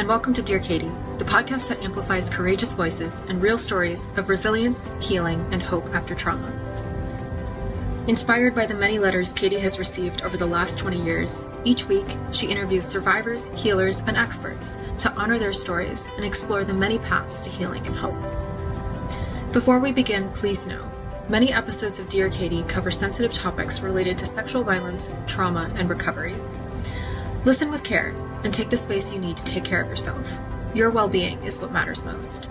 and welcome to Dear Katie, the podcast that amplifies courageous voices and real stories of resilience, healing, and hope after trauma. Inspired by the many letters Katie has received over the last 20 years, each week she interviews survivors, healers, and experts to honor their stories and explore the many paths to healing and hope. Before we begin, please know, many episodes of Dear Katie cover sensitive topics related to sexual violence, trauma, and recovery. Listen with care and take the space you need to take care of yourself. Your well-being is what matters most.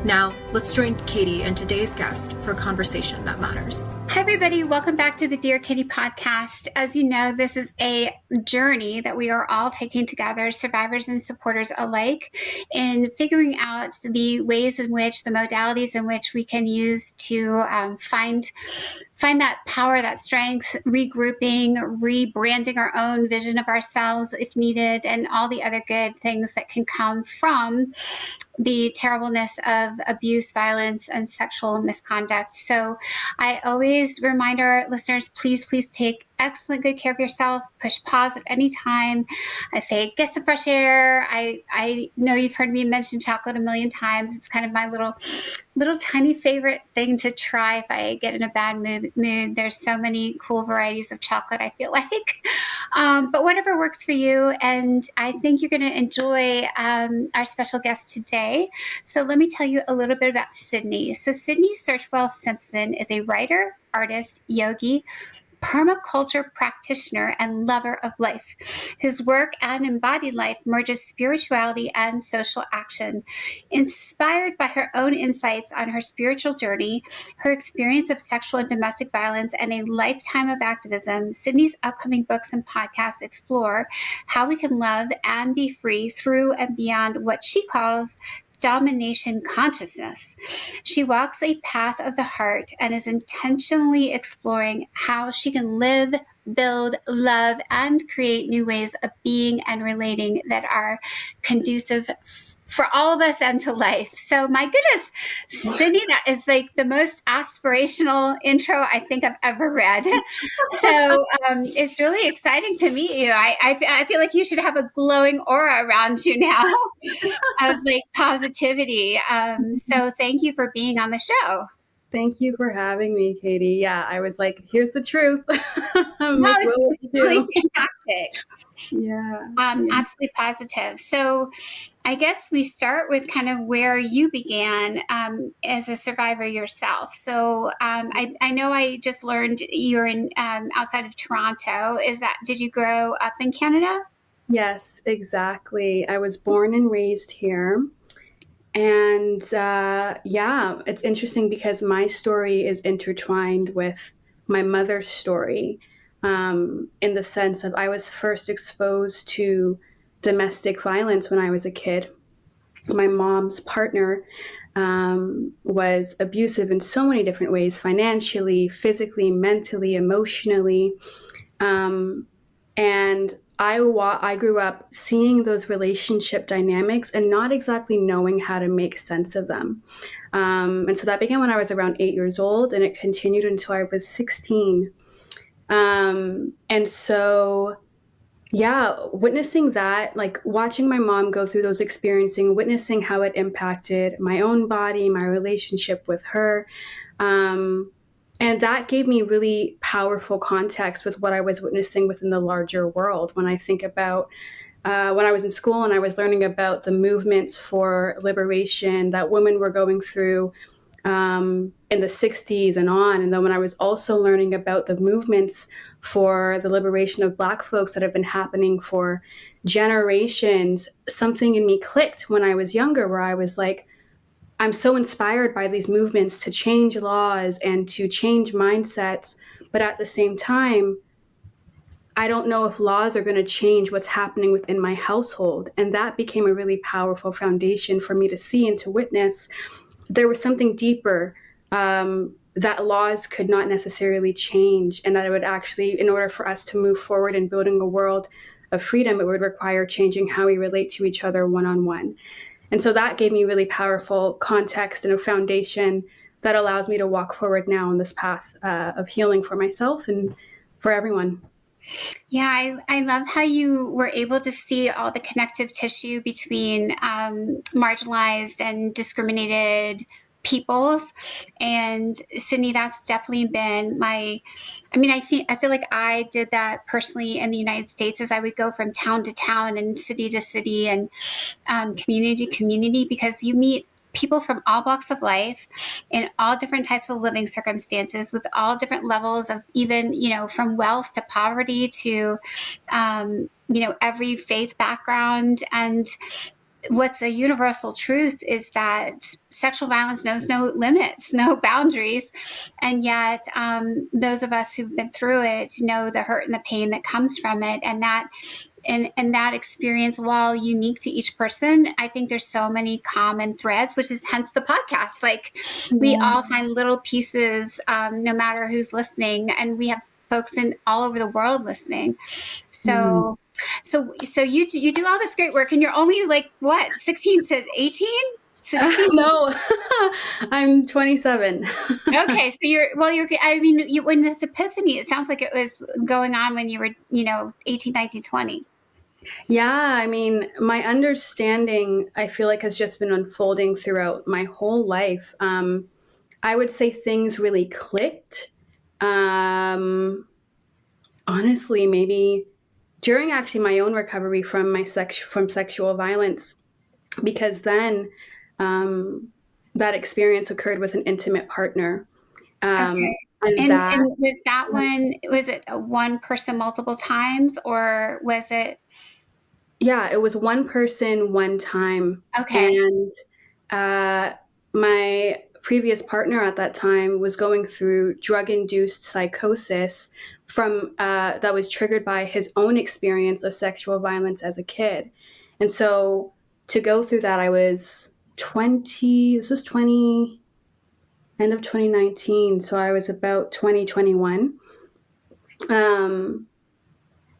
Now, let's join Katie and today's guest for a conversation that matters. Hi, everybody. Welcome back to the Dear Katie podcast. As you know, this is a journey that we are all taking together, survivors and supporters alike, in figuring out the ways in which, the modalities in which we can use to find that power, that strength, regrouping, rebranding our own vision of ourselves if needed, and all the other good things that can come from the terribleness of abuse, violence, and sexual misconduct. So I always remind our listeners, please take excellent good care of yourself. Push pause at any time. I say, get some fresh air. I know you've heard me mention chocolate a million times. It's kind of my little tiny favorite thing to try if I get in a bad mood. There's so many cool varieties of chocolate, I feel like. But whatever works for you. And I think you're going to enjoy our special guest today. So let me tell you a little bit about Sydney. So Sydney Searchwell-Simpson is a writer, artist, yogi, permaculture practitioner, and lover of life. His work and embodied life merges spirituality and social action. Inspired by her own insights on her spiritual journey, her experience of sexual and domestic violence, and a lifetime of activism, Sydney's upcoming books and podcasts explore how we can love and be free through and beyond what she calls domination consciousness. She walks a path of the heart and is intentionally exploring how she can live, build, love, and create new ways of being and relating that are conducive for all of us and to life. So my goodness, Sydney, that is like the most aspirational intro I think I've ever read. So it's really exciting to meet you. I feel like you should have a glowing aura around you now of like positivity. So thank you for being on the show. Thank you for having me, Katie. Yeah, I was like, here's the truth. No, it's really fantastic. Yeah. Absolutely positive. So I guess we start with kind of where you began as a survivor yourself. So I know I just learned you're in outside of Toronto. Did you grow up in Canada? Yes, exactly. I was born and raised here. And it's interesting because my story is intertwined with my mother's story in the sense of I was first exposed to domestic violence when I was a kid. My mom's partner was abusive in so many different ways, financially, physically, mentally, emotionally. And I grew up seeing those relationship dynamics and not exactly knowing how to make sense of them. And so that began when I was around 8 years old, and it continued until I was 16. And so, witnessing that, like watching my mom go through those experiences, witnessing how it impacted my own body, my relationship with her, and that gave me really powerful context with what I was witnessing within the larger world. When I think about when I was in school and I was learning about the movements for liberation that women were going through in the 60s and on. And then when I was also learning about the movements for the liberation of Black folks that have been happening for generations, something in me clicked when I was younger where I was like, I'm so inspired by these movements to change laws and to change mindsets. But at the same time, I don't know if laws are going to change what's happening within my household. And that became a really powerful foundation for me to see and to witness. There was something deeper that laws could not necessarily change, and that it would actually, in order for us to move forward in building a world of freedom, it would require changing how we relate to each other one-on-one. And so that gave me really powerful context and a foundation that allows me to walk forward now on this path of healing for myself and for everyone. Yeah, I love how you were able to see all the connective tissue between marginalized and discriminated peoples. And Sydney, that's definitely been I feel like I did that personally in the United States as I would go from town to town and city to city and community to community, because you meet people from all walks of life in all different types of living circumstances with all different levels of, even, from wealth to poverty to, every faith background. And what's a universal truth is that sexual violence knows no limits, no boundaries. And yet those of us who've been through it know the hurt and the pain that comes from it. And that experience, while unique to each person, I think there's so many common threads, which is hence the podcast. Like, we all find little pieces, no matter who's listening, and we have folks in all over the world listening. So you do all this great work, and you're only like, what, 16 to 18? 16? No, I'm 27. Okay, so when this epiphany, it sounds like it was going on when you were, 18, 19, 20. Yeah, I mean, my understanding, I feel like, has just been unfolding throughout my whole life. I would say things really clicked. Honestly, maybe during actually my own recovery from sexual violence, because then that experience occurred with an intimate partner. Okay. And was that one, was it one person multiple times, or was it? Yeah, it was one person, one time. Okay. And my previous partner at that time was going through drug-induced psychosis that was triggered by his own experience of sexual violence as a kid. And so to go through that, I was 20, this was 20, end of 2019. So I was about 2021.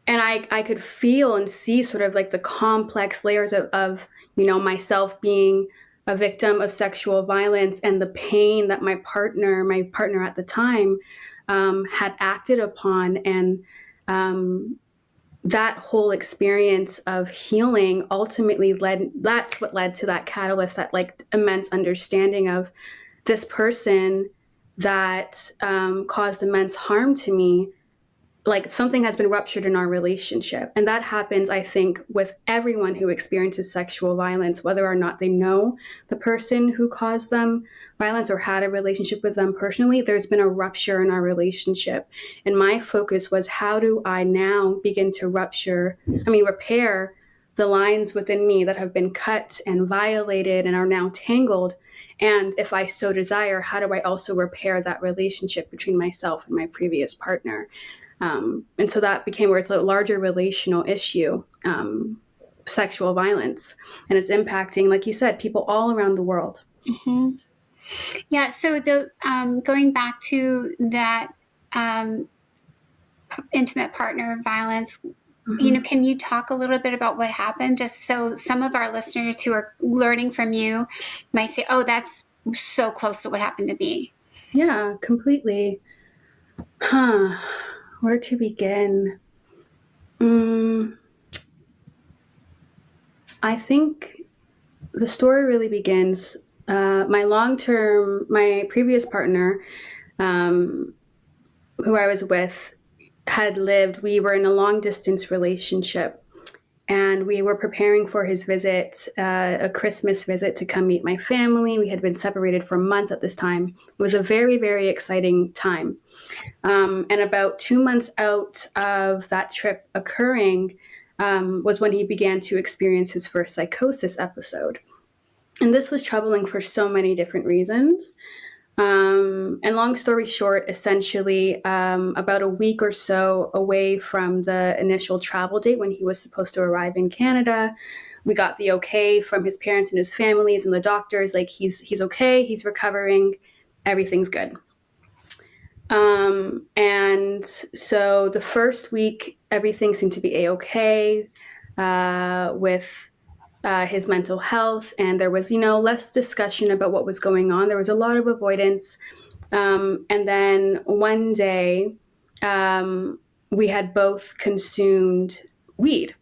And I could feel and see sort of like the complex layers of myself being a victim of sexual violence, and the pain that my partner at the time, had acted upon. And that whole experience of healing ultimately that's what led to that catalyst, that like immense understanding of this person that caused immense harm to me. Like, something has been ruptured in our relationship. And that happens, I think, with everyone who experiences sexual violence, whether or not they know the person who caused them violence or had a relationship with them personally. There's been a rupture in our relationship. And my focus was, how do I now begin to repair the lines within me that have been cut and violated and are now tangled? And if I so desire, how do I also repair that relationship between myself and my previous partner? And so that became where it's a larger relational issue, sexual violence, and it's impacting, like you said, people all around the world. Mm-hmm. Yeah. So going back to that intimate partner violence, Mm-hmm. can you talk a little bit about what happened, just so some of our listeners who are learning from you might say, oh, that's so close to what happened to me? Yeah, completely. Where to begin? I think the story really begins, my previous partner, who I was with, we were in a long distance relationship, and we were preparing for his visit, a Christmas visit, to come meet my family. We had been separated for months at this time. It was a very, very exciting time. And about 2 months out of that trip occurring, was when he began to experience his first psychosis episode. And this was troubling for so many different reasons. And long story short, essentially, about a week or so away from the initial travel date when he was supposed to arrive in Canada, we got the okay from his parents and his families and the doctors, like, he's okay, he's recovering, everything's good. And so the first week, everything seemed to be a-okay with his mental health, and there was, less discussion about what was going on. There was a lot of avoidance. And then one day, we had both consumed weed.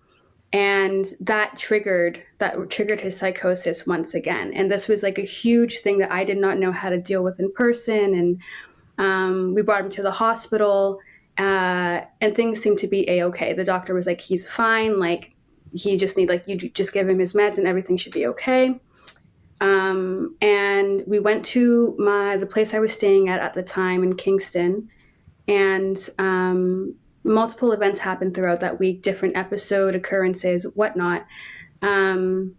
And that triggered his psychosis once again. And this was like a huge thing that I did not know how to deal with in person. And we brought him to the hospital, and things seemed to be a-okay. The doctor was like, he's fine. Like, he just need, like, you just give him his meds and everything should be okay. And we went to the place I was staying at the time in Kingston, and multiple events happened throughout that week, different episode occurrences, whatnot. And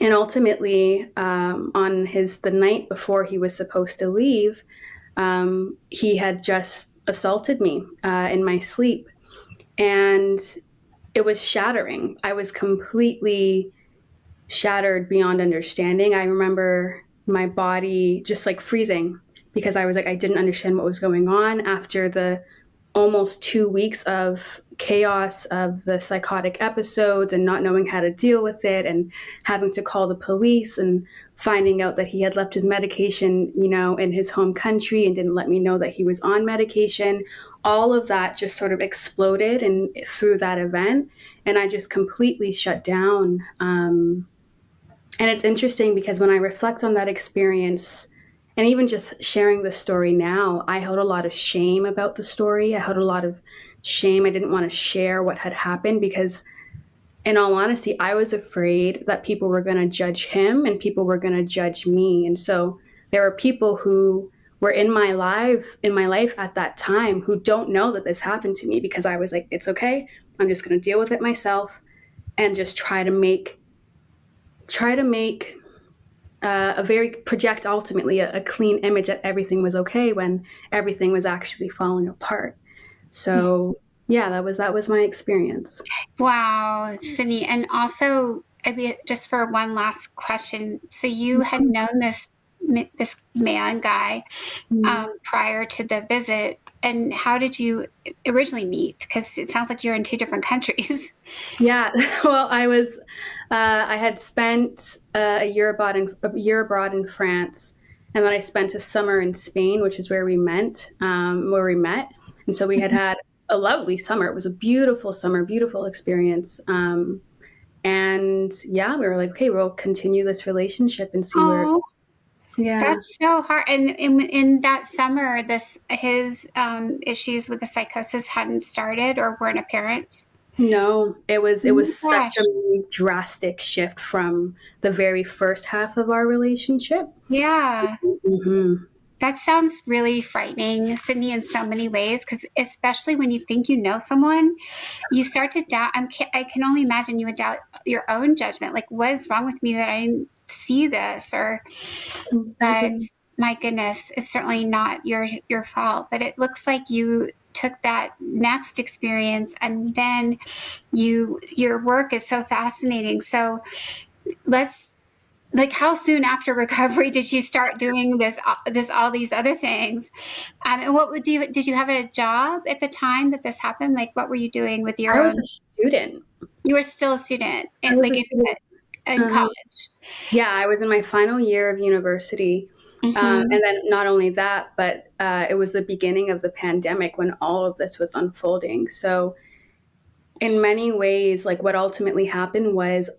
ultimately, on the night before he was supposed to leave, he had just assaulted me in my sleep. And it was shattering. I was completely shattered beyond understanding. I remember my body just like freezing because I was like, I didn't understand what was going on after the almost 2 weeks of chaos of the psychotic episodes and not knowing how to deal with it and having to call the police and finding out that he had left his medication, in his home country and didn't let me know that he was on medication. All of that just sort of exploded and through that event. And I just completely shut down. And it's interesting because when I reflect on that experience, and even just sharing the story now, I held a lot of shame about the story. I held a lot of shame. I didn't want to share what had happened because, in all honesty, I was afraid that people were going to judge him and people were going to judge me. And so there were people who were in my life at that time who don't know that this happened to me because I was like, it's okay. I'm just going to deal with it myself and just try to make project ultimately a clean image that everything was okay when everything was actually falling apart. So yeah, that was my experience. Wow, Sydney. And also, just for one last question, so you had known this man guy prior to the visit, and how did you originally meet? Because it sounds like you're in two different countries. Yeah, well, I had spent a year abroad in France, and then I spent a summer in Spain, which is where we met. And so we had a lovely summer. It was a beautiful summer, beautiful experience. And yeah, we were like, okay, we'll continue this relationship and see where. Yeah, that's so hard. And in that summer, his issues with the psychosis hadn't started or weren't apparent. No, it was such a drastic shift from the very first half of our relationship. Yeah. Mm-hmm. That sounds really frightening, Sydney, in so many ways, because especially when you think you know someone, you start to doubt. I can only imagine you would doubt your own judgment. Like, what is wrong with me that I didn't see this? But my goodness, it's certainly not your fault. But it looks like you took that next experience, and then your work is so fascinating. So how soon after recovery did you start doing all these other things? And did you have a job at the time that this happened? Like, what were you doing with your own? I was a student. You were still a student in college. Yeah, I was in my final year of university. And then not only that, but it was the beginning of the pandemic when all of this was unfolding. So in many ways, like what ultimately happened was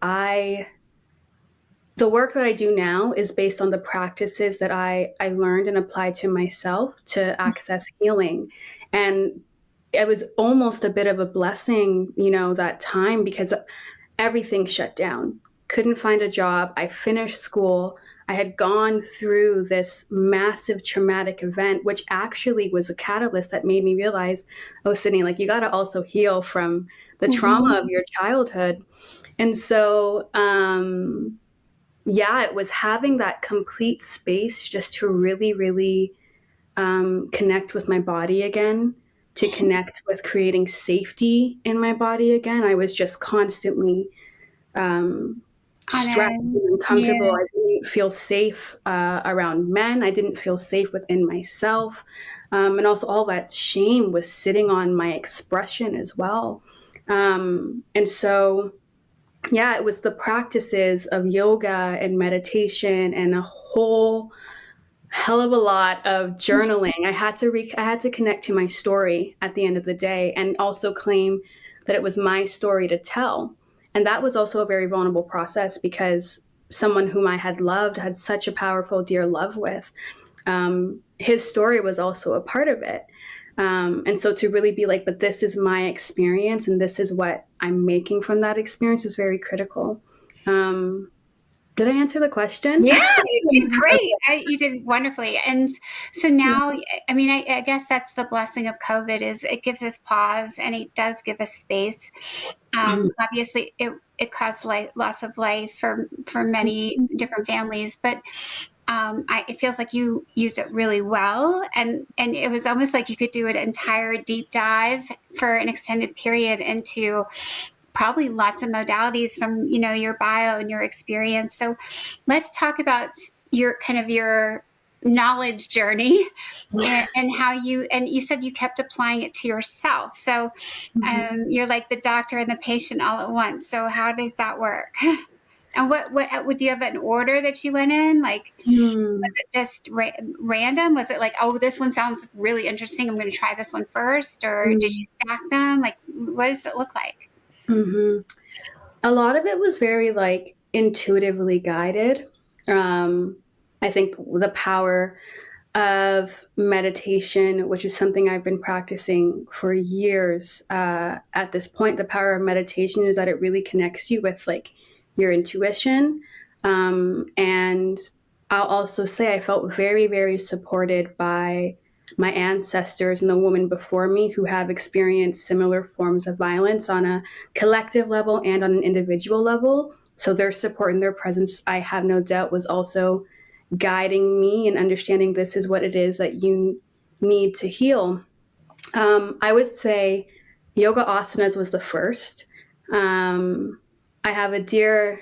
the work that I do now is based on the practices that I learned and applied to myself to access healing. And it was almost a bit of a blessing, that time, because everything shut down. Couldn't find a job. I finished school. I had gone through this massive traumatic event, which actually was a catalyst that made me realize, oh, Sydney, like, you got to also heal from the trauma of your childhood. And so, it was having that complete space just to really, really connect with my body again, to connect with creating safety in my body again. I was just constantly stressed and uncomfortable. Yeah. I didn't feel safe around men. I didn't feel safe within myself. And also all that shame was sitting on my expression as well. And so, it was the practices of yoga and meditation and a whole hell of a lot of journaling. I had to connect to my story at the end of the day, and also claim that it was my story to tell. And that was also a very vulnerable process, because someone whom I had loved, had such a powerful, dear love with, his story was also a part of it. And so to really be like, but this is my experience and this is what I'm making from that experience, was very critical. Did I answer the question? Yeah, you did great. You did wonderfully. And so now, I mean, I guess that's the blessing of COVID, is it gives us pause and it does give us space. Obviously, it caused loss of life for many different families, but it feels like you used it really well, and it was almost like you could do an entire deep dive for an extended period into probably lots of modalities from, you know, your bio and your experience. So let's talk about your knowledge journey and how you said you kept applying it to yourself. So you're like the doctor and the patient all at once. So how does that work? And what do you have an order that you went in? Like, was it just random? Was it like, oh, this one sounds really interesting, I'm going to try this one first? Or did you stack them? Like, what does it look like? A lot of it was very like intuitively guided. I think the power of meditation, which is something I've been practicing for years, at this point, the power of meditation is that it really connects you with like your intuition. And I'll also say I felt very, very supported by my ancestors and the women before me who have experienced similar forms of violence on a collective level and on an individual level. So their support and their presence, I have no doubt, was also guiding me and understanding this is what it is that you need to heal. I would say yoga asanas was the first. I have a dear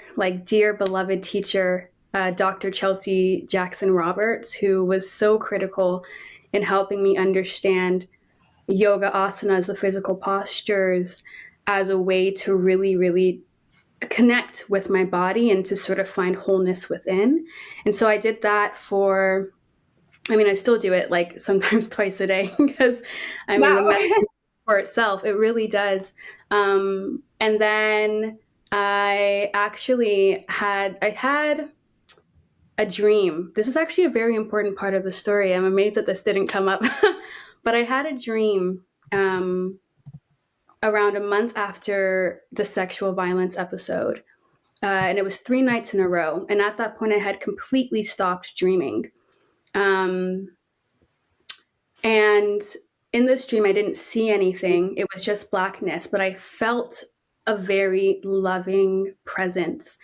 beloved teacher, Dr. Chelsea Jackson Roberts, who was so critical in helping me understand yoga asanas, the physical postures, as a way to really, really connect with my body and to sort of find wholeness within. And so I did that I still do it like sometimes twice a day, because the medicine for itself, it really does. And then I had a dream. This is actually a very important part of the story. I'm amazed that this didn't come up. But I had a dream around a month after the sexual violence episode. And it was 3 nights in a row. And at that point, I had completely stopped dreaming. And in this dream, I didn't see anything. It was just blackness, but I felt a very loving presence.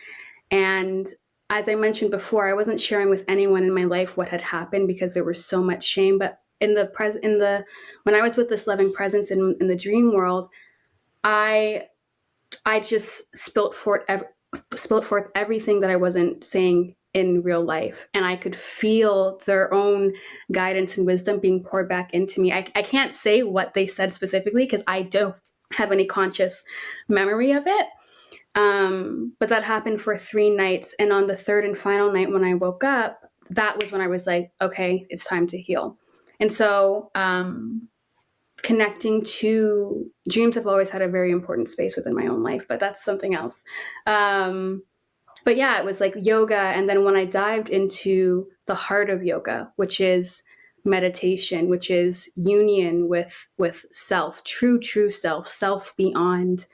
And as I mentioned before, I wasn't sharing with anyone in my life what had happened because there was so much shame. But when I was with this loving presence in the dream world, I just spilt forth everything that I wasn't saying in real life. And I could feel their own guidance and wisdom being poured back into me. I can't say what they said specifically because I don't have any conscious memory of it. But that happened for 3 nights. And on the third and final night, when I woke up, that was when I was like, okay, it's time to heal. And so, connecting to dreams have always had a very important space within my own life, but that's something else. But yeah, it was like yoga. And then when I dived into the heart of yoga, which is meditation, which is union with self, true self beyond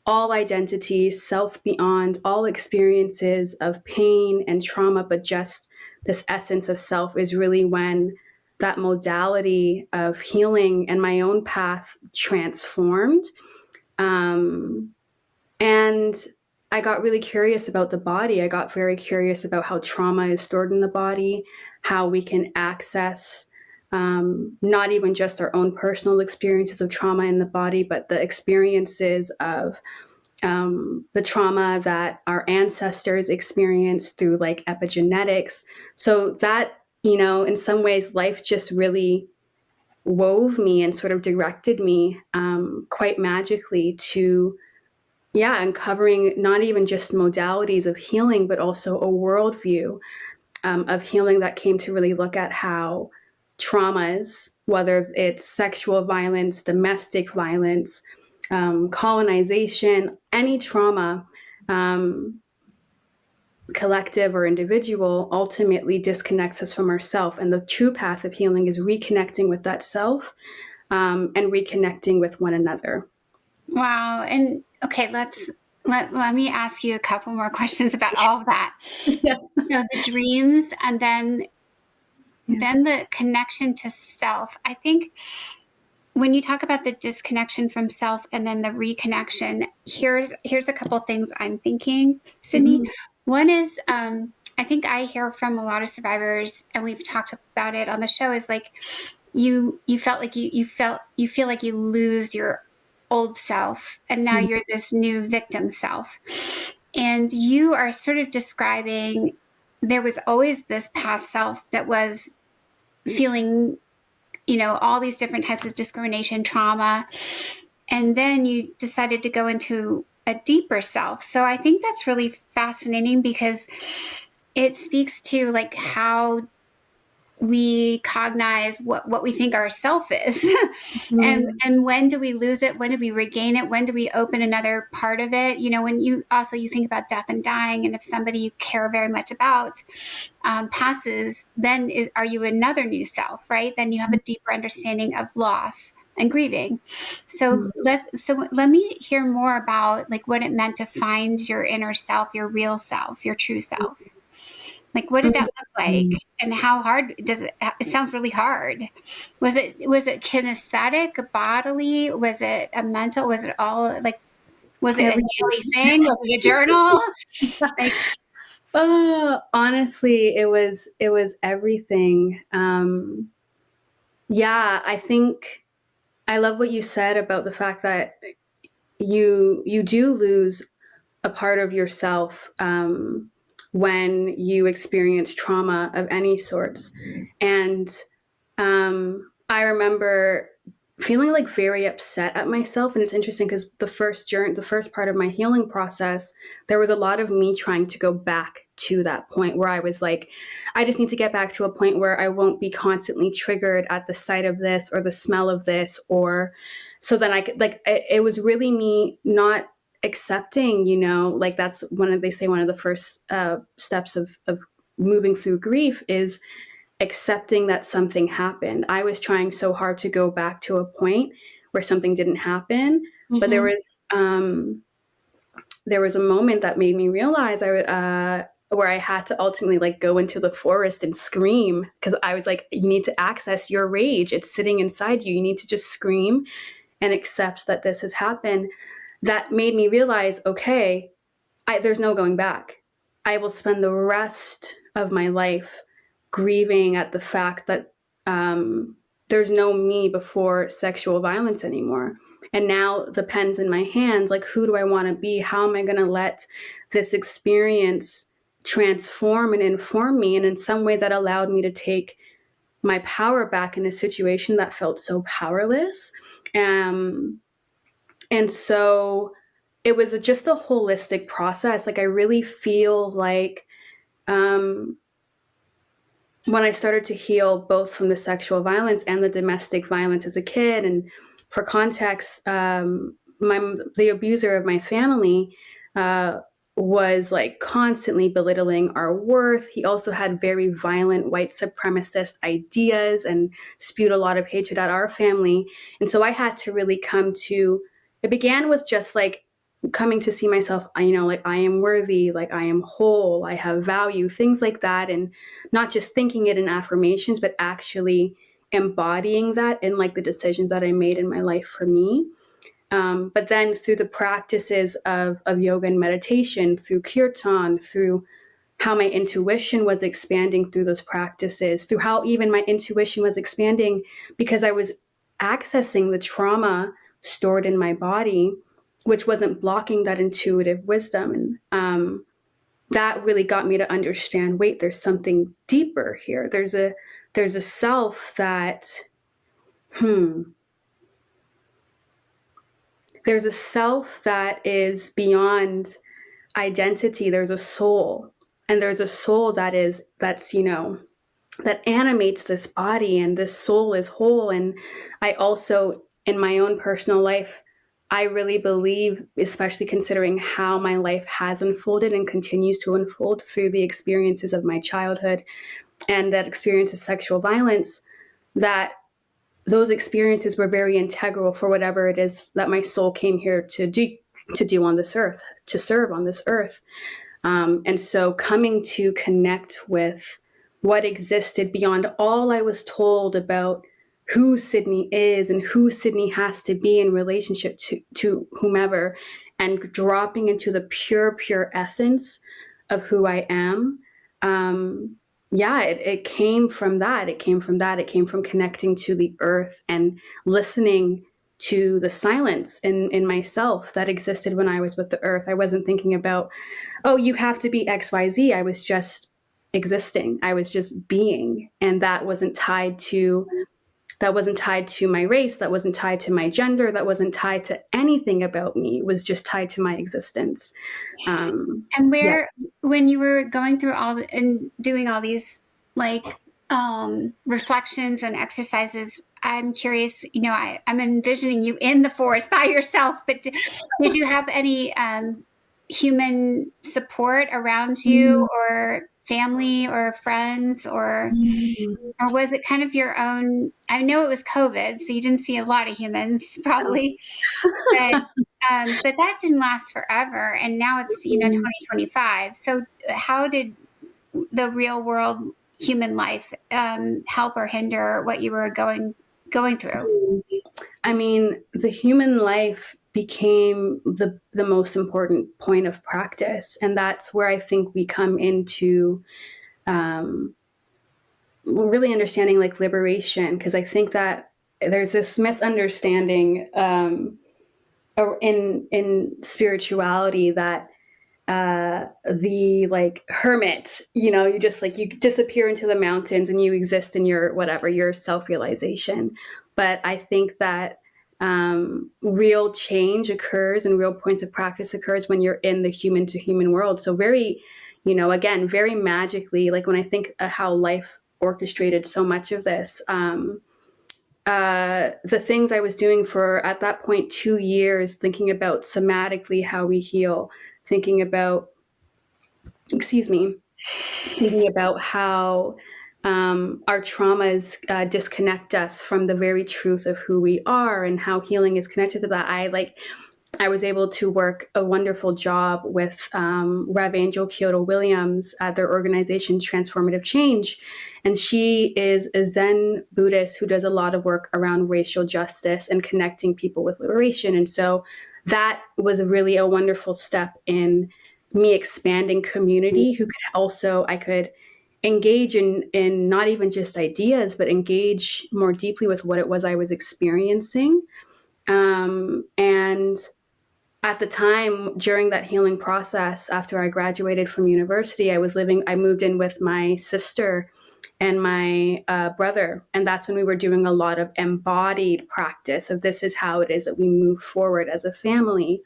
all identities, self beyond all experiences of pain and trauma, but just this essence of self, is really when that modality of healing and my own path transformed. And I got really curious about the body. I got very curious about how trauma is stored in the body, how we can access not even just our own personal experiences of trauma in the body, but the experiences of the trauma that our ancestors experienced through like epigenetics. So that, in some ways, life just really wove me and sort of directed me quite magically to, uncovering not even just modalities of healing, but also a worldview. of healing that came to really look at how traumas, whether it's sexual violence, domestic violence, colonization, any trauma, collective or individual, ultimately disconnects us from ourself. And the true path of healing is reconnecting with that self, and reconnecting with one another. Wow. And okay, let me ask you a couple more questions about all of that. Yes. So the dreams, and then the connection to self. I think when you talk about the disconnection from self and then the reconnection, here's a couple of things I'm thinking, Sydney. Mm-hmm. One is, I think I hear from a lot of survivors, and we've talked about it on the show, is like you felt like you feel like you lose your old self, and now you're this new victim self. And you are sort of describing there was always this past self that was feeling, all these different types of discrimination, trauma. And then you decided to go into a deeper self. So I think that's really fascinating because it speaks to like how we cognize what we think our self is. And when do we lose it? When do we regain it? When do we open another part of it? When you think about death and dying, and if somebody you care very much about passes, then are you another new self, right? Then you have a deeper understanding of loss and grieving. So let me hear more about like what it meant to find your inner self, your real self, your true self. Like, what did that look like? And how hard does it? It sounds really hard. Was it kinesthetic, bodily? Was it a mental? Was it all like? Was it a daily thing? Was it a journal? Like, honestly, it was everything. Yeah, I think I love what you said about the fact that you do lose a part of yourself when you experience trauma of any sorts. And I remember feeling like very upset at myself. And it's interesting because the first part of my healing process, there was a lot of me trying to go back to that point where I was like, I just need to get back to a point where I won't be constantly triggered at the sight of this or the smell of this, or so then I could, like, it was really me not accepting, like that's they say one of the first steps of moving through grief is accepting that something happened. I was trying so hard to go back to a point where something didn't happen, but there was a moment that made me realize where I had to ultimately like go into the forest and scream, because I was like, you need to access your rage. It's sitting inside you. You need to just scream and accept that this has happened. That made me realize, okay, there's no going back. I will spend the rest of my life grieving at the fact that there's no me before sexual violence anymore. And now the pen's in my hands. Like, who do I want to be? How am I going to let this experience transform and inform me? And in some way that allowed me to take my power back in a situation that felt so powerless. And so it was just a holistic process. Like, I really feel like when I started to heal both from the sexual violence and the domestic violence as a kid, and for context, the abuser of my family was like constantly belittling our worth. He also had very violent white supremacist ideas and spewed a lot of hatred at our family. And so I had to really it began with just like coming to see myself, like I am worthy, like I am whole, I have value, things like that. And not just thinking it in affirmations, but actually embodying that in like the decisions that I made in my life for me. But then through the practices of yoga and meditation, through kirtan, through how my intuition was expanding through those practices, through how even my intuition was expanding because I was accessing the trauma stored in my body, which wasn't blocking that intuitive wisdom. And that really got me to understand, wait, there's something deeper here. There's a self that, there's a self that is beyond identity. There's a soul. and there's a soul that's, you know, that animates this body, and this soul is whole. And I also, in my own personal life, I really believe, especially considering how my life has unfolded and continues to unfold through the experiences of my childhood and that experience of sexual violence, that those experiences were very integral for whatever it is that my soul came here to do on this earth, to serve on this earth. And so coming to connect with what existed beyond all I was told about who Sydney is and who Sydney has to be in relationship to whomever, and dropping into the pure essence of who I am. It came from that. It came from connecting to the earth and listening to the silence in myself that existed when I was with the earth. I wasn't thinking about, oh, you have to be XYZ. I was just existing. I was just being. And that wasn't tied to my race. That wasn't tied to my gender. That wasn't tied to anything about me. It was just tied to my existence. And when you were going through and doing all these reflections and exercises, I'm curious, you know, I'm envisioning you in the forest by yourself, but did you have any human support around you, or family or friends, or was it kind of your own? I know it was COVID, so you didn't see a lot of humans probably, but that didn't last forever. And now it's, 2025. So how did the real world human life help or hinder what you were going through? I mean, the human life became the most important of practice. And that's where I think we come into really understanding like liberation, because I think that there's this misunderstanding in spirituality that the like hermit, you just like, you disappear into the mountains and you exist in your self-realization. But I think that real change occurs and real points of practice occurs when you're in the human to human world. So very, again, very magically, like when I think of how life orchestrated so much of this, the things I was doing for, at that point, 2 years, thinking about somatically how we heal, thinking about how our traumas disconnect us from the very truth of who we are, and how healing is connected to that. I was able to work a wonderful job with Rev. Angel Kyoto Williams at their organization, Transformative Change. And she is a Zen Buddhist who does a lot of work around racial justice and connecting people with liberation. And so that was really a wonderful step in me expanding community, I could engage in not even just ideas, but engage more deeply with what it was I was experiencing. And at the time, during that healing process, after I graduated from university, I moved in with my sister and my brother. And that's when we were doing a lot of embodied practice of this is how it is that we move forward as a family.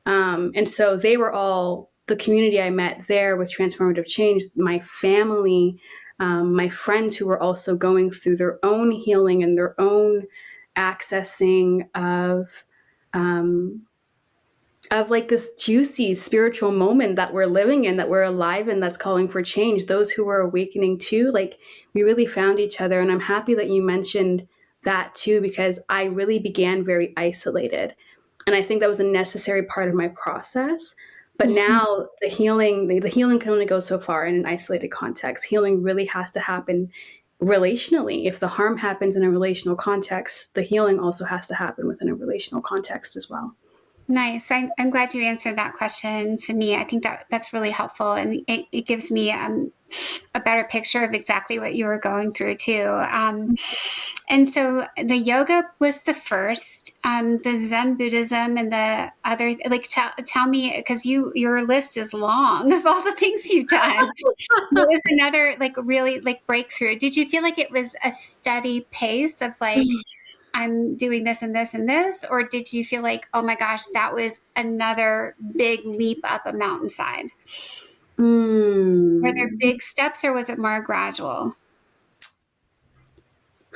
And so they were all the community I met there with Transformative Change, my family, my friends who were also going through their own healing and their own accessing of like this juicy spiritual moment that we're living in, that we're alive in, that's calling for change. Those who were awakening too, like we really found each other. And I'm happy that you mentioned that too, because I really began very isolated. And I think that was a necessary part of my process. But now the healing can only go so far in an isolated context. Healing really has to happen relationally. If the harm happens in a relational context, the healing also has to happen within a relational context as well. Nice. I'm glad you answered that question, Sydney. I think that's really helpful, and it gives me a better picture of exactly what you were going through too. And so the yoga was the first, the Zen Buddhism and the other, like tell me, because your list is long of all the things you've done. What was another like really like breakthrough? Did you feel like it was a steady pace of like, I'm doing this and this and this? Or did you feel like, oh my gosh, that was another big leap up a mountainside? Were there big steps or was it more gradual?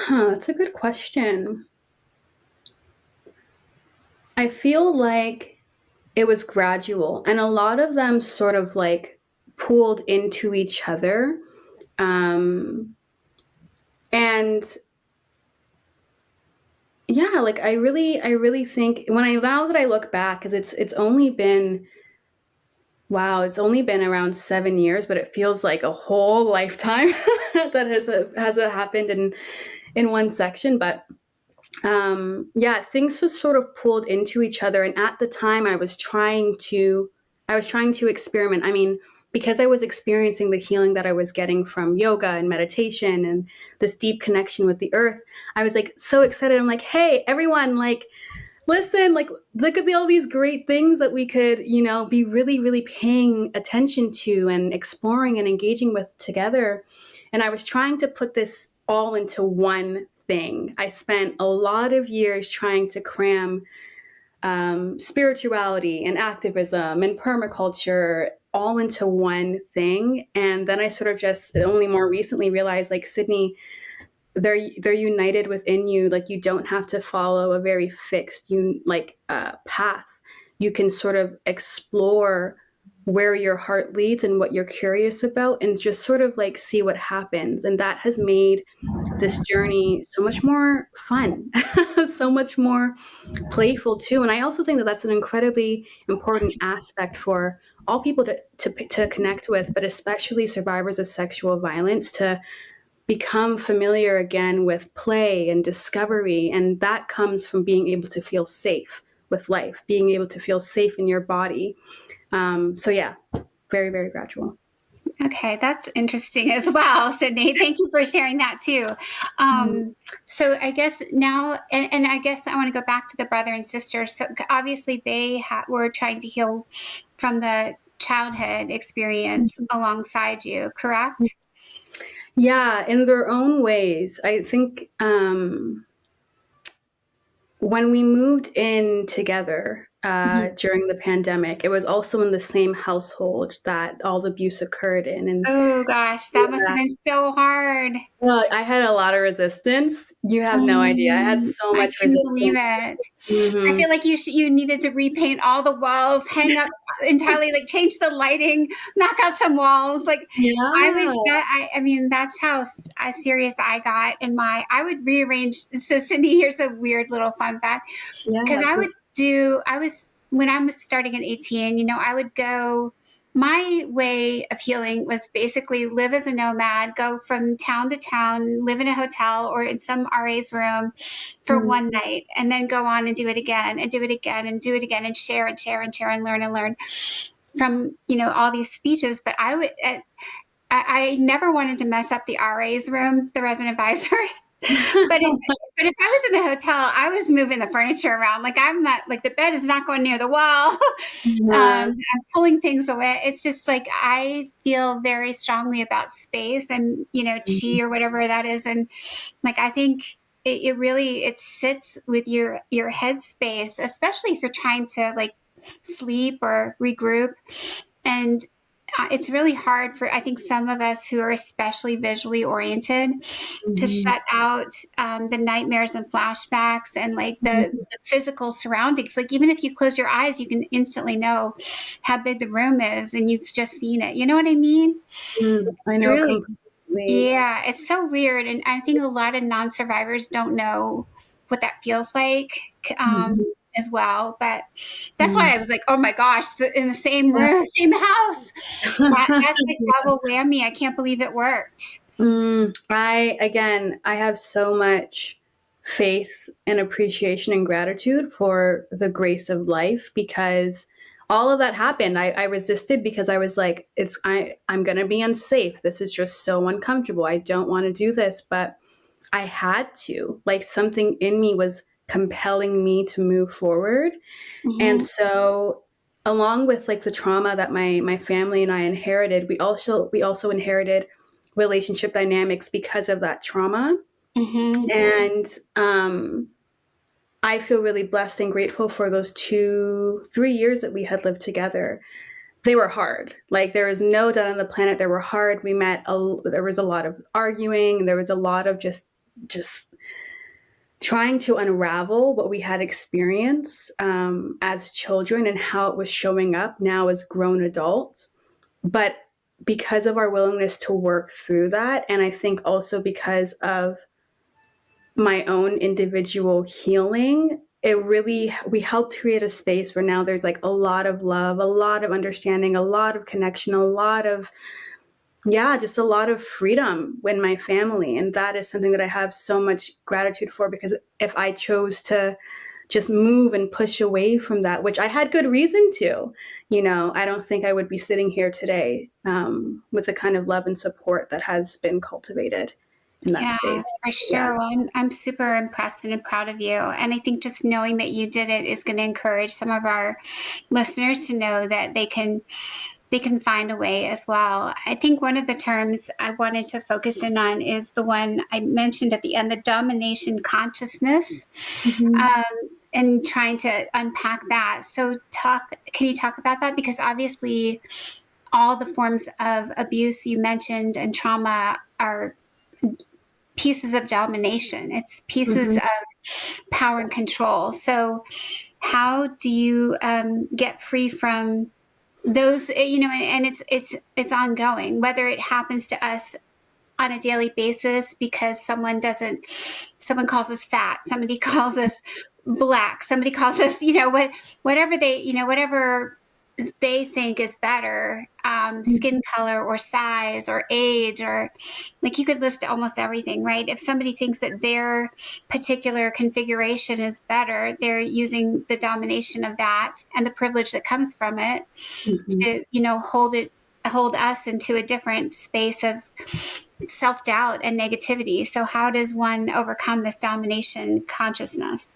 That's a good question. I feel like it was gradual, and a lot of them sort of like pooled into each other. And yeah, like I really think now that I look back, because it's only been around 7 years, but it feels like a whole lifetime that has happened in one section. But yeah, things just sort of pulled into each other. And at the time I was trying to experiment. I mean, because I was experiencing the healing that I was getting from yoga and meditation and this deep connection with the earth, I was like so excited. I'm like, hey, everyone, like, listen, like, look at all these great things that we could, be really, really paying attention to and exploring and engaging with together. And I was trying to put this all into one thing. I spent a lot of years trying to cram spirituality and activism and permaculture all into one thing. And then I sort of just only more recently realized, like, Sydney, they're united within you. Like, you don't have to follow a very fixed path. You can sort of explore where your heart leads and what you're curious about, and just sort of like see what happens. And that has made this journey so much more fun, so much more playful too. And I also think that that's an incredibly important aspect for all people to connect with, but especially survivors of sexual violence, to become familiar again with play and discovery. And that comes from being able to feel safe with life, being able to feel safe in your body. So yeah, very, very gradual. Okay, that's interesting as well, Sydney. Thank you for sharing that too. So I guess now, and I guess I want to go back to the brother and sister. So obviously they were trying to heal from the childhood experience alongside you, correct? Yeah, in their own ways. I think when we moved in together during the pandemic, it was also in the same household that all the abuse occurred in. And oh gosh, that must have been so hard. Well, I had a lot of resistance. You have no idea. I had so much resistance. I believe it. I feel like you needed to repaint all the walls, hang up entirely, like change the lighting, knock out some walls. Like I mean, that's how serious I got in I would rearrange. So Cindy, here's a weird little fun fact. Because when I was starting at 18, I would go, my way of healing was basically live as a nomad, go from town to town, live in a hotel or in some RA's room for one night, and then go on and do it again and do it again and do it again and share and share and share and learn from, all these speeches. But I never wanted to mess up the RA's room, the resident advisor. But if I was in the hotel, I was moving the furniture around. Like, I'm not, like, the bed is not going near the wall. I'm pulling things away. It's just like, I feel very strongly about space and, chi or whatever that is. And like, I think it really sits with your head space, especially if you're trying to like sleep or regroup. And it's really hard for, I think, some of us who are especially visually oriented to shut out the nightmares and flashbacks and like the physical surroundings. Like, even if you close your eyes, you can instantly know how big the room is and you've just seen it. You know what I mean? I know. Really, completely. yeah, it's so weird. And I think a lot of non-survivors don't know what that feels like. As well, but that's why I was like, oh my gosh, in the same room, same house. That's like double whammy. I can't believe it worked. I have so much faith and appreciation and gratitude for the grace of life, because all of that happened. I resisted because I was like, I'm going to be unsafe. This is just so uncomfortable. I don't want to do this, but I had to. Like, something in me was compelling me to move forward. And so, along with like the trauma that my family and I inherited, we also inherited relationship dynamics because of that trauma. And I feel really blessed and grateful for those 3 years that we had lived together. they were hard. Like, there was no doubt on the planet they were hard. There was a lot of arguing. There was a lot of just trying to unravel what we had experienced as children and how it was showing up now as grown adults. But because of our willingness to work through that, and I think also because of my own individual healing, we helped create a space where now there's like a lot of love, a lot of understanding, a lot of connection, just a lot of freedom in my family. And that is something that I have so much gratitude for, because if I chose to just move and push away from that, which I had good reason to, I don't think I would be sitting here today with the kind of love and support that has been cultivated in that space. For sure. Yeah. Well, I'm super impressed and proud of you. And I think just knowing that you did it is going to encourage some of our listeners to know that they can find a way as well. I think one of the terms I wanted to focus in on is the one I mentioned at the end, the domination consciousness, and trying to unpack that. So can you talk about that? Because obviously all the forms of abuse you mentioned and trauma are pieces of domination. It's pieces of power and control. So how do you get free from those, and it's ongoing, whether it happens to us on a daily basis because someone calls us fat, somebody calls us black, somebody calls us, whatever they think is better, skin color or size or age, or like you could list almost everything, right? If somebody thinks that their particular configuration is better, they're using the domination of that and the privilege that comes from it to, hold us into a different space of self-doubt and negativity. So how does one overcome this domination consciousness?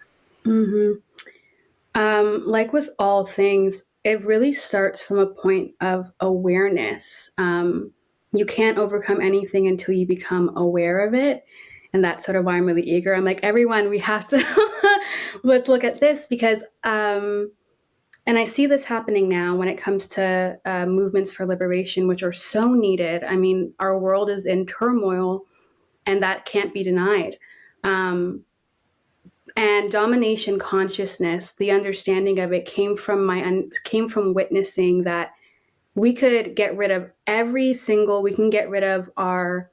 Like with all things, it really starts from a point of awareness. You can't overcome anything until you become aware of it. And that's sort of why I'm really eager. I'm like, everyone, we have to, let's look at this, because, and I see this happening now when it comes to movements for liberation, which are so needed. I mean, our world is in turmoil, and that can't be denied. And domination consciousness, the understanding of it came from witnessing that we could get rid of we can get rid of our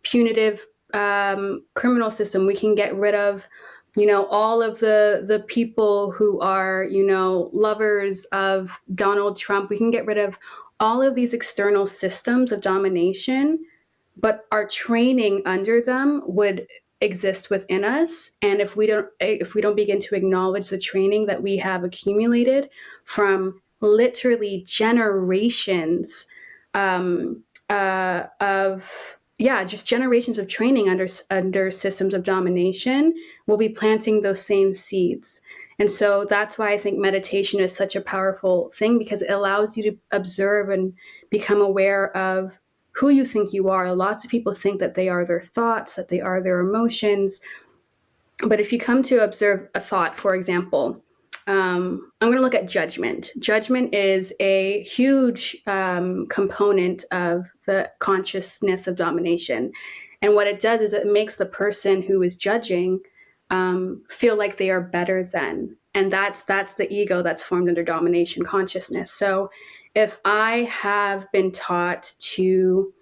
punitive criminal system. We can get rid of, all of the people who are, lovers of Donald Trump. We can get rid of all of these external systems of domination, but our training under them would exist within us. And if we don't begin to acknowledge the training that we have accumulated from literally generations just generations of training under systems of domination, we'll be planting those same seeds. And so that's why I think meditation is such a powerful thing, because it allows you to observe and become aware of who you think you are. Lots of people think that they are their thoughts, that they are their emotions. But if you come to observe a thought, for example, I'm going to look at judgment. Judgment is a huge component of the consciousness of domination. And what it does is it makes the person who is judging feel like they are better than. And that's the ego that's formed under domination consciousness. So if I have been taught to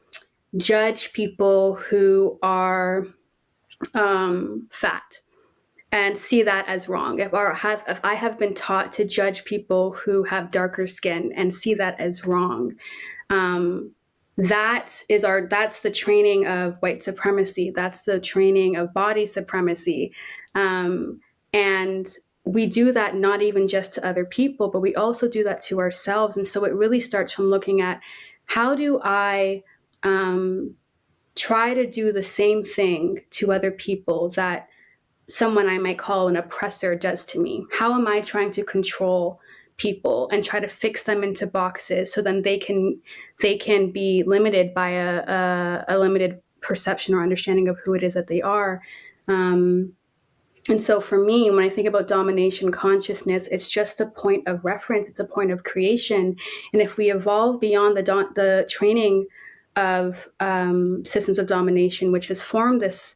judge people who are fat and see that as wrong, if I have been taught to judge people who have darker skin and see that as wrong, that's the training of white supremacy. That's the training of body supremacy. And we do that not even just to other people, but we also do that to ourselves. And so it really starts from looking at, how do I try to do the same thing to other people that someone I might call an oppressor does to me? How am I trying to control people and try to fix them into boxes so then they can be limited by a limited perception or understanding of who it is that they are? And so for me, when I think about domination consciousness, it's just a point of reference. It's a point of creation. And if we evolve beyond the training of systems of domination, which has formed this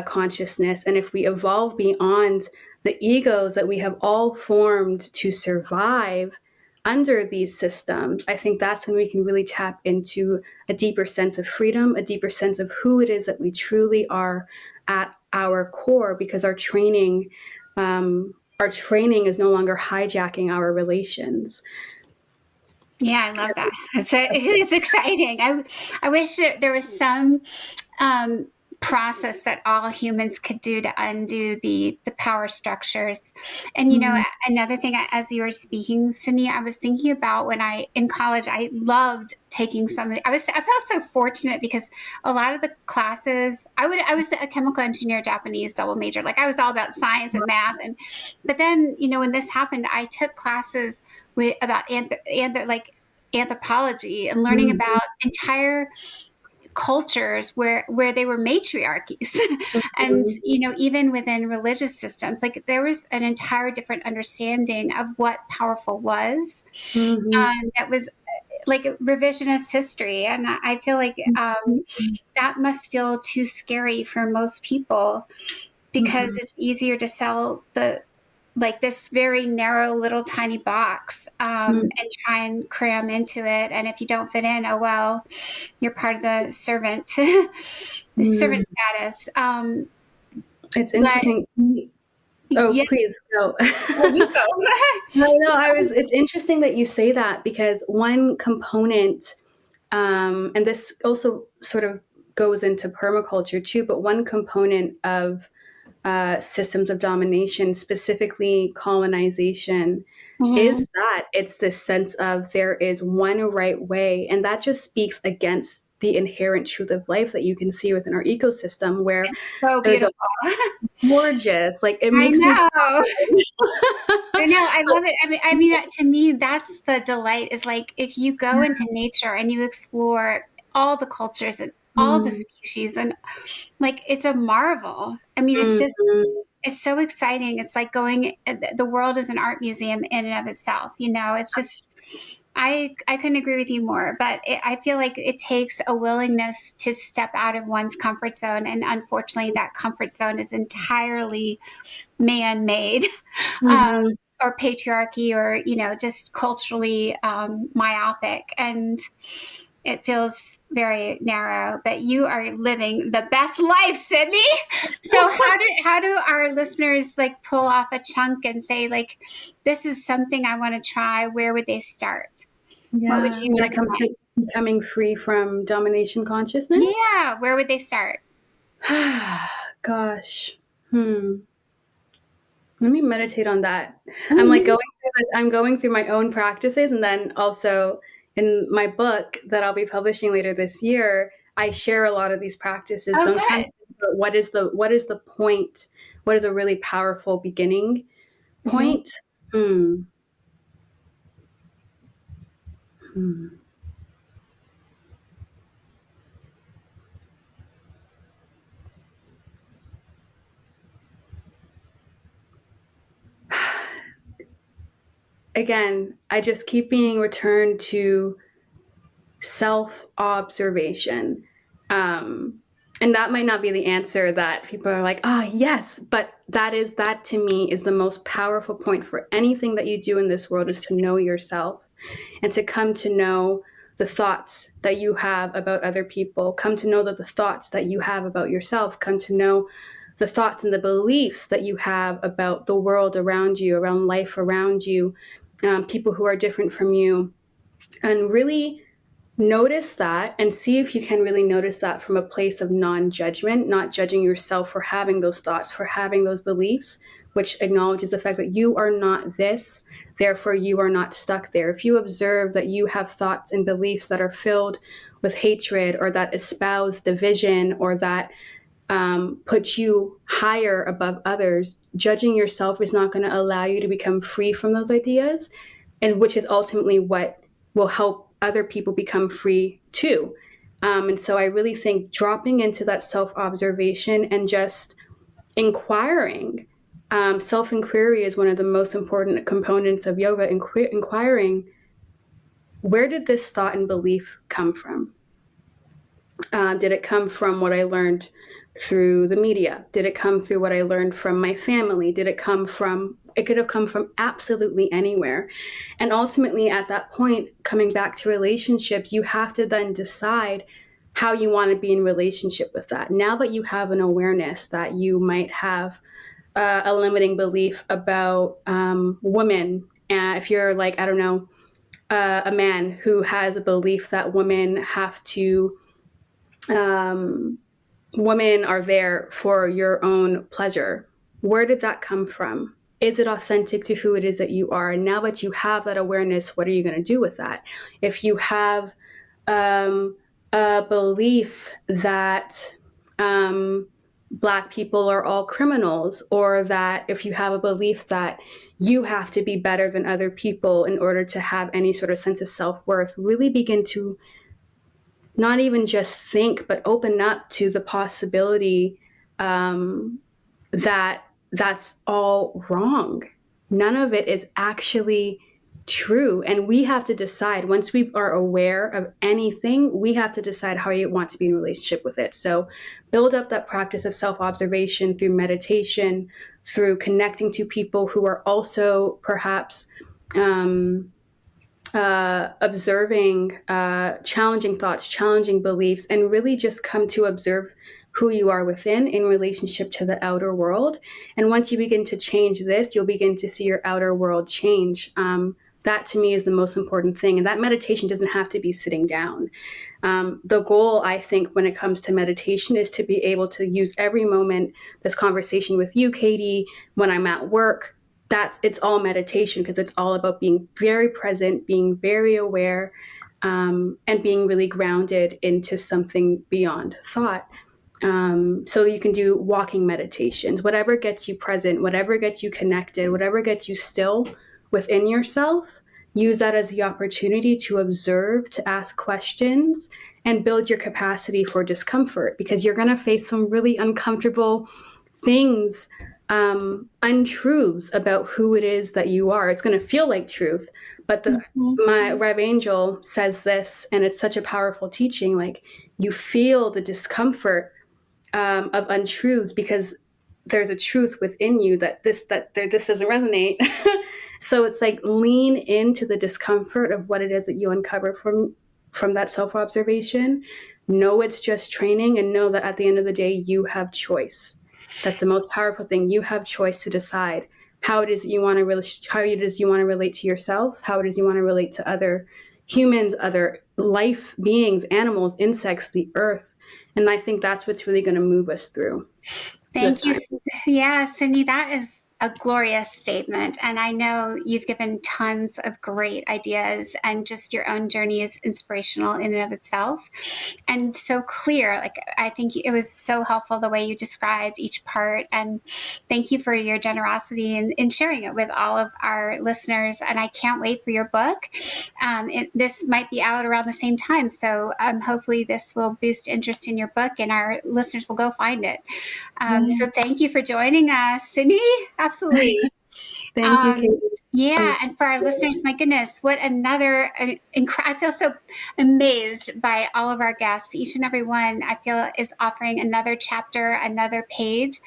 consciousness, and if we evolve beyond the egos that we have all formed to survive under these systems, I think that's when we can really tap into a deeper sense of freedom, a deeper sense of who it is that we truly are at our core, because our training is no longer hijacking our relations. Yeah, I love that. It's exciting. I wish that there was some process that all humans could do to undo the power structures. And another thing, as you were speaking, Cindy, I was thinking about when in college, I loved taking something. I felt so fortunate because a lot of the classes, I was a chemical engineer, Japanese double major. Like I was all about science and math. But then, when this happened, I took classes about anthropology and learning about entire cultures where they were matriarchies. And even within religious systems, like there was an entire different understanding of what powerful was. That was like revisionist history, and I feel like that must feel too scary for most people, because it's easier to sell this very narrow little tiny box and try and cram into it. And if you don't fit in, oh well, you're part of the servant status. It's interesting. Please go. Oh, you go. It's interesting that you say that, because one component, and this also sort of goes into permaculture too, but one component of systems of domination, specifically colonization, is that it's this sense of there is one right way. And that just speaks against the inherent truth of life that you can see within our ecosystem, where so beautiful. Gorgeous. Like it makes me. I know. I love it. I mean, to me, that's the delight, is like if you go into nature and you explore all the cultures and all the species, and like it's a marvel. I mean, it's just it's so exciting. It's like the world is an art museum in and of itself. It's just I couldn't agree with you more. But I feel like it takes a willingness to step out of one's comfort zone, and unfortunately, that comfort zone is entirely man-made. Or patriarchy, or just culturally myopic, and it feels very narrow. But you are living the best life, Sydney. So how do our listeners like pull off a chunk and say, like, this is something I want to try? Where would they start? Yeah. What would you when it comes to becoming free from domination consciousness? Yeah, where would they start? Gosh. Let me meditate on that. I'm going through my own practices, and then also in my book that I'll be publishing later this year, I share a lot of these practices. So I'm trying to think about what is the point? What is a really powerful beginning point? Again, I just keep being returned to self-observation. And that might not be the answer that people are like, yes, but that to me is the most powerful point for anything that you do in this world, is to know yourself and to come to know the thoughts that you have about other people, come to know the thoughts that you have about yourself, come to know the thoughts and the beliefs that you have about the world around you, around life around you, people who are different from you, and really notice that and see if you can really notice that from a place of non-judgment, not judging yourself for having those thoughts, for having those beliefs, which acknowledges the fact that you are not this, therefore you are not stuck there. If you observe that you have thoughts and beliefs that are filled with hatred, or that espouse division, or that put you higher above others, judging yourself is not going to allow you to become free from those ideas, and which is ultimately what will help other people become free too. And so I really think dropping into that self-observation and just inquiring self-inquiry is one of the most important components of yoga, inquiring, where did this thought and belief come from? Did it come from what I learned through the media? Did it come through what I learned from my family? It could have come from absolutely anywhere. And ultimately, at that point, coming back to relationships, you have to then decide how you want to be in relationship with that. Now that you have an awareness that you might have a limiting belief about women, if you're like, I don't know, a man who has a belief that women are there for your own pleasure. Where did that come from? Is it authentic to who it is that you are? And now that you have that awareness, what are you going to do with that? If you have a belief that Black people are all criminals, or that if you have a belief that you have to be better than other people in order to have any sort of sense of self-worth, really begin to not even just think, but open up to the possibility that that's all wrong. None of it is actually true. And we have to decide, once we are aware of anything, we have to decide how you want to be in relationship with it. So build up that practice of self-observation through meditation, through connecting to people who are also perhaps observing challenging thoughts, challenging beliefs, and really just come to observe who you are within in relationship to the outer world. And once you begin to change this, you'll begin to see your outer world change. That to me is the most important thing. And that meditation doesn't have to be sitting down. The goal, I think, when it comes to meditation is to be able to use every moment, this conversation with you, Katie, when I'm at work, it's all meditation, because it's all about being very present, being very aware, and being really grounded into something beyond thought. So you can do walking meditations, whatever gets you present, whatever gets you connected, whatever gets you still within yourself. Use that as the opportunity to observe, to ask questions, and build your capacity for discomfort, because you're going to face some really uncomfortable things, untruths about who it is that you are. It's going to feel like truth, but my Rev Angel says this, and it's such a powerful teaching. Like, you feel the discomfort of untruths because there's a truth within you that this doesn't resonate. So it's like, lean into the discomfort of what it is that you uncover from that self-observation. Know it's just training, and know that at the end of the day, you have choice. That's the most powerful thing. You have choice to decide how it is you want to relate to yourself, how it is you want to relate to other humans, other life beings, animals, insects, the earth. And I think that's what's really going to move us through. Thank you. Yeah, Cindy, that is a glorious statement. And I know you've given tons of great ideas, and just your own journey is inspirational in and of itself, and so clear. Like, I think it was so helpful the way you described each part. And thank you for your generosity in sharing it with all of our listeners. And I can't wait for your book. This might be out around the same time. So hopefully this will boost interest in your book, and our listeners will go find it. So thank you for joining us, Cindy. Absolutely. Thank you, Katie. Yeah, and for our listeners, my goodness, what another, I feel so amazed by all of our guests. Each and every one, I feel, is offering another chapter, another page,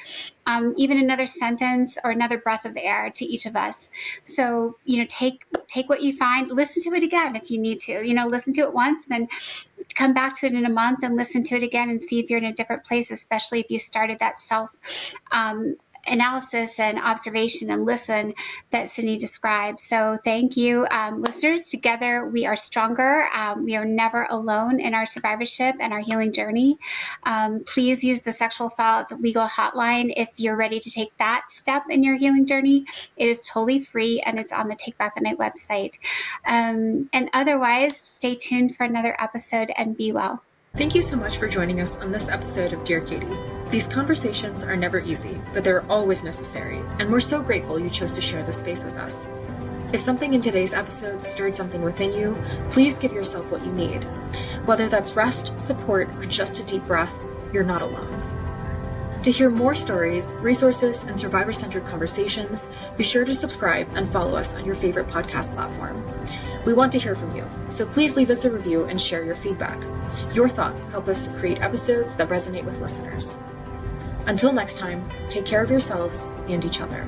even another sentence or another breath of air to each of us. So, take what you find, listen to it again if you need to, listen to it once, then come back to it in a month and listen to it again and see if you're in a different place, especially if you started that analysis and observation and listen that Cindy described. So thank you, listeners. Together we are stronger. We are never alone in our survivorship and our healing journey. Please use the Sexual Assault Legal Hotline if you're ready to take that step in your healing journey. It is totally free, and it's on the Take Back the Night website. And otherwise, stay tuned for another episode, and be well. Thank you so much for joining us on this episode of Dear Katie. These conversations are never easy, but they're always necessary, and we're so grateful you chose to share this space with us. If something in today's episode stirred something within you, please give yourself what you need. Whether that's rest, support, or just a deep breath, you're not alone. To hear more stories, resources, and survivor-centered conversations, be sure to subscribe and follow us on your favorite podcast platform. We want to hear from you, so please leave us a review and share your feedback. Your thoughts help us create episodes that resonate with listeners. Until next time, take care of yourselves and each other.